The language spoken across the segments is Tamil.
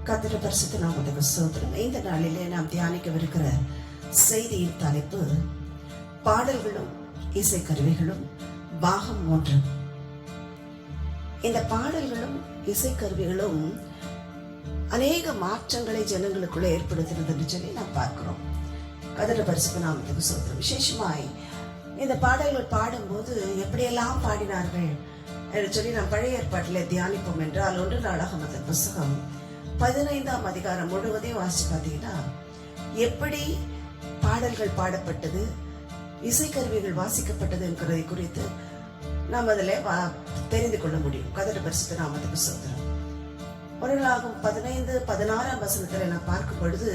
கர்த்தருடைய பரிசுத்த நாமத்துக்கு ஸ்தோத்திரம். இந்த நாளிலே நாம் தியானிக்கவிருக்கிற செய்தியின் தலைப்பு பாடல்களும் இசைக்கருவிகளும் பாகம் 1. இந்த பாடல்களும் இசைக்கருவிகளும் அநேக மாற்றங்களை ஜனங்களுக்குள்ள ஏற்படுத்தினது என்று சொல்லி நாம் பார்க்கிறோம். கர்த்தருடைய பரிசுத்த நாமத்துக்கு ஸ்தோத்திரம். விசேஷமாய் இந்த பாடல்கள் பாடும்போது எப்படியெல்லாம் பாடினார்கள் என்று சொல்லி நாம் பழைய ஏற்பாட்டில் தியானிப்போம் என்றால் 1 நாளாகமத்தின் புஸ்தகம் 15ஆம் அதிகாரம் முழுவதையும் வாசிச்சு பார்த்தீங்கன்னா எப்படி பாடல்கள் பாடப்பட்டது, இசைக்கருவிகள் வாசிக்கப்பட்டது என்கிறதை குறித்து நாம் அதில் தெரிந்து கொள்ள முடியும். கர்த்தருடைய பரிசுத்த நாமத்துக்கு ஸ்தோத்திரம். 1 நாளாகமம் 15:16 வசனத்தில் நான் பார்க்கும் பொழுது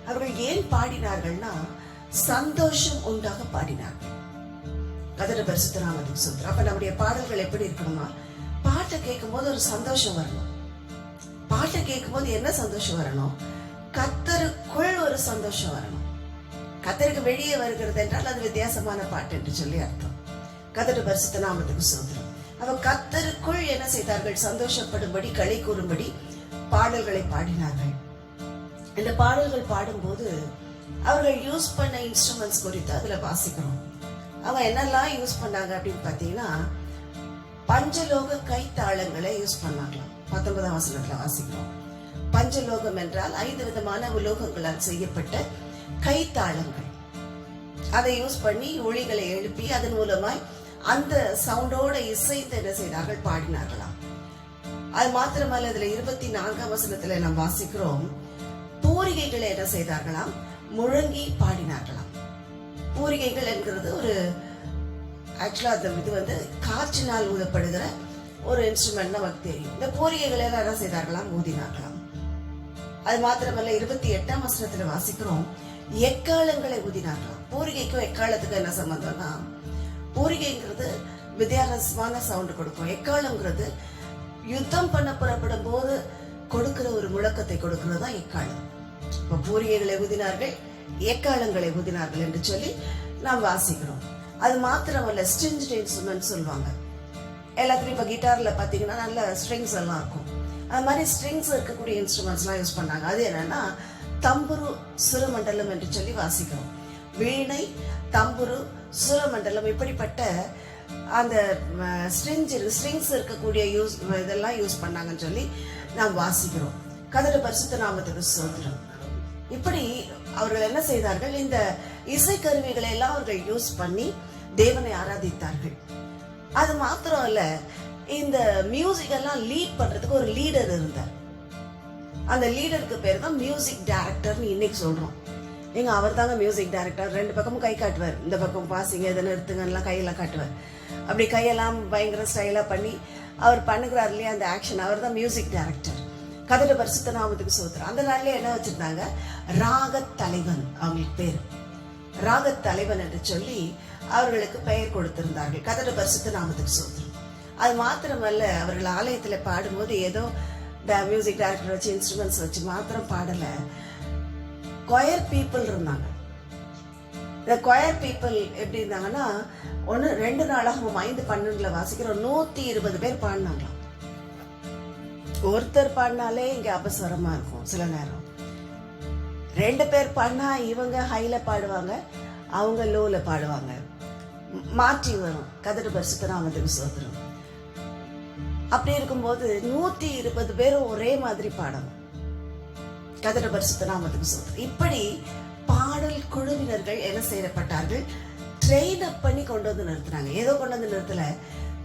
அவர்கள் ஏன் பாடினார்கள்னா சந்தோஷம் உண்டாக பாடினார்கள். கர்த்தருடைய பரிசுத்த நாமத்துக்கு ஸ்தோத்திரம். அப்ப நம்முடைய பாடல்கள் எப்படி இருக்கணுமா? பாட்டை கேட்கும் போது ஒரு சந்தோஷம் வரணும். பாட்டை கேட்கும் போது என்ன சந்தோஷம் வரணும்? கர்த்தருக்குள் ஒரு சந்தோஷம் வரணும். கர்த்தருக்கு வெளியே வருகிறது என்றால் அது வித்தியாசமான பாட்டு என்று சொல்லி அர்த்தம். கர்த்தருடைய பரிசுத்த நாமத்துக்கு ஸ்தோத்திரம். அவ கர்த்தருக்குள் என்ன செய்தார்கள்? சந்தோஷப்படும்படி, களி கூறும்படி பாடல்களை பாடினார்கள். இந்த பாடல்கள் பாடும்போது அவர்கள் யூஸ் பண்ண இன்ஸ்ட்ருமெண்ட்ஸ் குறித்து அதுல வாசிக்கிறோம். அவங்க என்னெல்லாம் யூஸ் பண்ணாங்க அப்படின்னு பாத்தீங்கன்னா பஞ்சலோக கைத்தாளங்களை யூஸ் பண்ணாங்களாம். 19ஆம் வசனத்துல வாசிக்கிறோம். பஞ்சலோகம் என்றால் 5 விதமான உலோகங்களால் செய்யப்பட்ட கைத்தாளங்கள். அதை யூஸ் பண்ணி ஒளிகளை எழுப்பி அதன் மூலமாய் அந்த சவுண்டோட இசைத்து என்ன செய்தார்கள்? பாடினார்களாம். அது மாத்திரமல்ல, இதுல 24ஆம் வசனத்துல நாம் வாசிக்கிறோம், பூரிகைகளை என்ன செய்தார்களாம்? முழங்கி பாடினார்களாம். பூரிகைகள் என்கிறது ஒரு ஆக்சுவலா இது காற்றினால் ஊதப்படுகிற ஒரு இன்ஸ்ட்ருமெண்ட் நமக்கு தெரியும். இந்த பூரிகைகளை எல்லாம் என்ன செய்தார்களாம்? ஊதினார்களாம். அது மாத்திரமல்ல, 28ஆம் வசனத்துல வாசிக்கிறோம், எக்காலங்களை ஊதினார்களாம். பூரிகைக்கும் எக்காலத்துக்கும் என்ன சம்பந்தம்னா, பூரிகைங்கிறது வித்தியாசமான சவுண்ட் கொடுக்கும். எக்காலங்கிறது யுத்தம் பண்ண புறப்படும் போது கொடுக்கிற ஒரு முழக்கத்தை கொடுக்கிறது தான் எக்காலம். இப்ப பூரிகைகளை ஊதினார்கள், எக்காலங்களை ஊதினார்கள் என்று சொல்லி நாம் வாசிக்கிறோம். அது மாத்திரமல்ல, ஸ்ட்ரிங்ஸ் இன்ஸ்ட்ருமெண்ட் சொல்லுவாங்க. எல்லாத்துலயும் இப்ப கிட்டார்ல பாத்தீங்கன்னா நல்ல ஸ்ட்ரிங்ஸ் எல்லாம் இருக்கும். அது மாதிரி ஸ்ட்ரிங்ஸ் இருக்கக்கூடிய இன்ஸ்ட்ருமெண்ட்ஸ் எல்லாம் யூஸ் பண்ணாங்க. அது என்னன்னா தம்புரு, சுரமண்டலம் என்று சொல்லி வாசிக்கிறோம். வீணை, தம்புரு, சுரமண்டலம் இப்படிப்பட்ட அந்த ஸ்ட்ரிங்ஸ் இருக்கக்கூடிய இதெல்லாம் யூஸ் பண்ணாங்கன்னு சொல்லி நாம் வாசிக்கிறோம். கர்த்தருடைய பரிசுத்த நாமத்துக்கு ஸ்தோத்திரம். இப்படி அவர்கள் என்ன செய்தார்கள்? இந்த இசைக்கருவிகளை எல்லாம் அவர்கள் யூஸ் பண்ணி தேவனை ஆராதித்தார்கள். அது மாத்திரம் இல்ல, இந்த மியூசிக் எல்லாம் லீட் பண்றதுக்கு ஒரு லீடர் இருந்தார். அந்த லீடருக்கு பேர் தான் மியூசிக் டைரக்டர்னு இன்னைக்கு சொல்றோம். எங்க அவர் தாங்க மியூசிக் டைரக்டர். 2 பக்கமும் கை காட்டுவார். இந்த பக்கம் பாசிங்க, இதை நிறுத்துங்கலாம் கையெல்லாம் காட்டுவார். அப்படி கையெல்லாம் பயங்கர ஸ்டைலா பண்ணி அவர் பண்ணுகிறார் இல்லையா அந்த ஆக்ஷன், அவர் தான் மியூசிக் டைரக்டர். கர்த்தருடைய பரிசுத்த நாமத்துக்கு ஸ்தோத்திரம். அந்த நாள்ல என்ன வச்சிருந்தாங்க? ராகத் தலைவன், அவங்களுக்கு பேர் ராகத் தலைவன் என்று சொல்லி அவர்களுக்கு பெயர் கொடுத்திருந்தார்கள். கர்த்தருடைய பரிசுத்த நாமத்துக்கு ஸ்தோத்திரம். அது மாத்திரமல்ல, அவர்கள் ஆலயத்துல பாடும்போது ஏதோ மியூசிக் டைரக்டர் வச்சு இன்ஸ்ட்ருமெண்ட்ஸ் வச்சு மாத்திரம் பாடல, கொயர் பீப்புள் இருந்தாங்க. இந்த கொயர் பீப்புள் எப்படி இருந்தாங்கன்னா 2 நாளாகவும் 5:12 வாசிக்கிறோம், 120 பேர் பாடினாங்களாம். ஒருத்தர் பாடினாலே இங்க அபஸ்வரமா இருக்கும். சில நேரம் 2 பேர் பாடினா இவங்க ஹைல பாடுவாங்க, அவங்க லோல பாடுவாங்க, மாற்றி வரும். கர்த்தருடைய பரிசுத்த நாமத்துக்கு ஸ்தோத்திரம். அப்படி இருக்கும்போது 120 பேரும் ஒரே மாதிரி பாடணும். கர்த்தருடைய பரிசுத்த நாமத்துக்கு ஸ்தோத்திரம். இப்படி பாடல் குழுவினர்கள் என்ன செய்யப்பட்டார்கள்? ட்ரெயின் அப் பண்ணி கொண்டு வந்து நிறுத்தினாங்க. ஏதோ கொண்டு வந்து நிறுத்தல,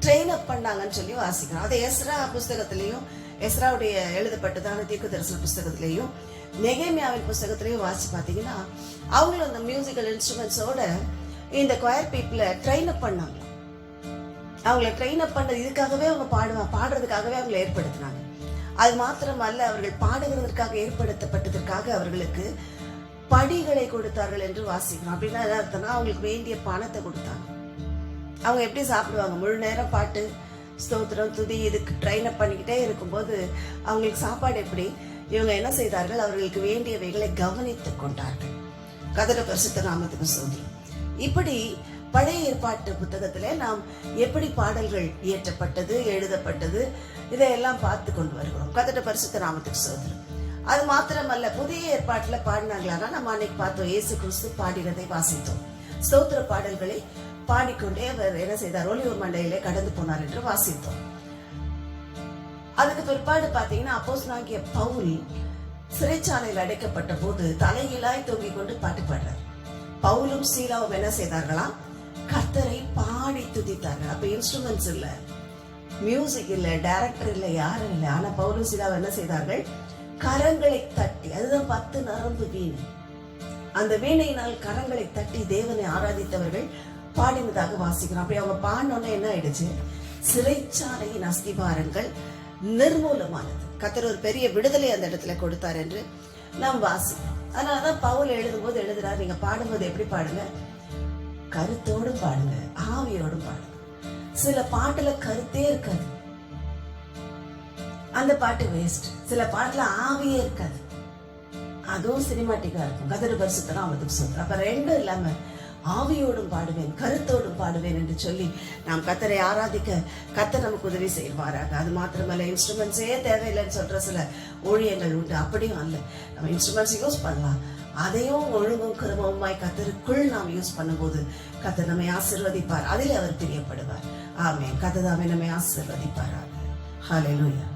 ட்ரெயின் அப் பண்ணாங்கன்னு சொல்லி வாசிக்கிறோம். அதை எஸ்ரா புஸ்தகத்திலையும், எஸ்ராவுடைய எழுதப்பட்டதான தீர்க்க தரிசன புஸ்தகத்திலையும், நெகேமியாவின் புஸ்தகத்திலையும் வாசி பார்த்தீங்கன்னா அவங்களும் அந்த மியூசிக்கல் இன்ஸ்ட்ருமெண்ட்ஸோட இந்த கொயர் பீப்புளை ட்ரெயின் அப் பண்ணாங்க. அவங்களை ட்ரெயின் அப் பண்ணது இதுக்காகவே அவங்க பாடுறதுக்காகவே அவங்களை ஏற்படுத்தினாங்க. அது மாத்திரமல்ல, அவர்கள் பாடுகிறதற்காக ஏற்படுத்தப்பட்டதற்காக அவர்களுக்கு படிகளை கொடுத்தார்கள் என்று வாசிக்கிறோம். அப்படின்னா என்ன அர்த்தம்னா, அவங்களுக்கு வேண்டிய பணத்தை கொடுத்தாங்க. அவங்க எப்படி சாப்பிடுவாங்க? முழு நேரம் பாட்டு, ஸ்தோத்திரம், துதி இதுக்கு ட்ரெயின் அப் பண்ணிக்கிட்டே இருக்கும்போது அவங்களுக்கு சாப்பாடு எப்படி? இவங்க என்ன செய்தார்கள்? அவர்களுக்கு வேண்டியவைகளை கவனித்துக் கொண்டார்கள். கர்த்தருடைய பரிசுத்த நாமத்துக்கு ஸ்தோத்திரம். இப்படி பழைய ஏற்பாட்டு புத்தகத்திலே நாம் எப்படி பாடல்கள் இயற்றப்பட்டது, எழுதப்பட்டது, இதையெல்லாம் பார்த்து கொண்டு வருகிறோம். கர்த்தருடைய பரிசுத்த நாமத்துக்கு ஸ்தோத்திரம். அது மாத்திரமல்ல, புதிய ஏற்பாட்டுல பாடினாங்களானா நம்ம அன்னைக்கு பார்த்தோம், இயேசு கிறிஸ்து பாடினதை வாசித்தோம். ஸ்தோத்திர பாடல்களை பாடிக்கொண்டே அவர் என்ன செய்தார், ஒலியூர் மண்டையிலே கடந்து போனார் என்று வாசித்தோம். அதுக்கு பிற்பாடு பாத்தீங்கன்னா அப்போஸ்தலனாகிய பவுல் சிறைச்சாலையில் அடைக்கப்பட்ட போது தலையிலாய் தொங்கிக் கொண்டு பாட்டு பாடுறார். பவுலும் சீலாவும் என்ன செய்தார்களாம், கர்த்தரை பாடி துதித்தார்கள். அப்ப இன்ஸ்ட்ருமெண்ட்ஸ் இல்ல, மியூசிக் இல்ல, டைரக்டர் இல்ல, யாரும் இல்லை. ஆனா பவுலும் சீலாவும் என்ன செய்தார்கள், கரங்களை தட்டி, அதுதான் 10 நரம்பு வீணை, அந்த வீணையினால் கரங்களை தட்டி தேவனை ஆராதித்தவர்கள் பாடினதாக வாசிக்கிறோம். அப்படி அவங்க பாடினோன்னு என்ன ஆயிடுச்சு, சிறைச்சாலையின் அஸ்திபாரங்கள் நிர்மூலமானது. கர்த்தர் ஒரு பெரிய விடுதலை அந்த இடத்துல கொடுத்தார் என்று நாம் வாசிக்கிறோம். அதனாலதான் பவுல் எழுதும்போது எழுதுறாரு, நீங்க பாடும்போது எப்படி பாடுங்க, கருத்தோடும் பாடுங்க, ஆவியோடும் பாடுங்க. சில பாட்டுல கருத்தே இருக்காது, அந்த பாட்டு வேஸ்ட். சில பாட்டுல ஆவியே இருக்காது, அதுவும் சினிமாட்டிக்கா இருக்கும். கர்த்தர் பரிசுத்தம் அவருக்கு சொல்ற. அப்ப ரெண்டும் இல்லாம ஆவியோடும் பாடுவேன், கருத்தோடும் பாடுவேன் என்று சொல்லி நாம் கர்த்தரை ஆராதிக்க கர்த்தர் நமக்கு உதவி செய்வாராக. அது மாத்திரமல்ல, இன்ஸ்ட்ருமெண்ட்ஸே தேவையில்லைன்னு சொல்ற சில ஊழியங்கள் உண்டு. அப்படியும் அல்ல, நம்ம இன்ஸ்ட்ருமெண்ட்ஸ் யூஸ் பண்ணலாம், அதையும் ஒழுங்கும் கிருபவுமாய் கர்த்தருக்குள் நாம் யூஸ் பண்ணும்போது கர்த்தர் நம்மை ஆசீர்வதிப்பார், அதில் அவர் பிரியப்படுவார். ஆமென். கர்த்தர் நம்மை ஆசீர்வதிப்பாராக. ஹல்லேலூயா.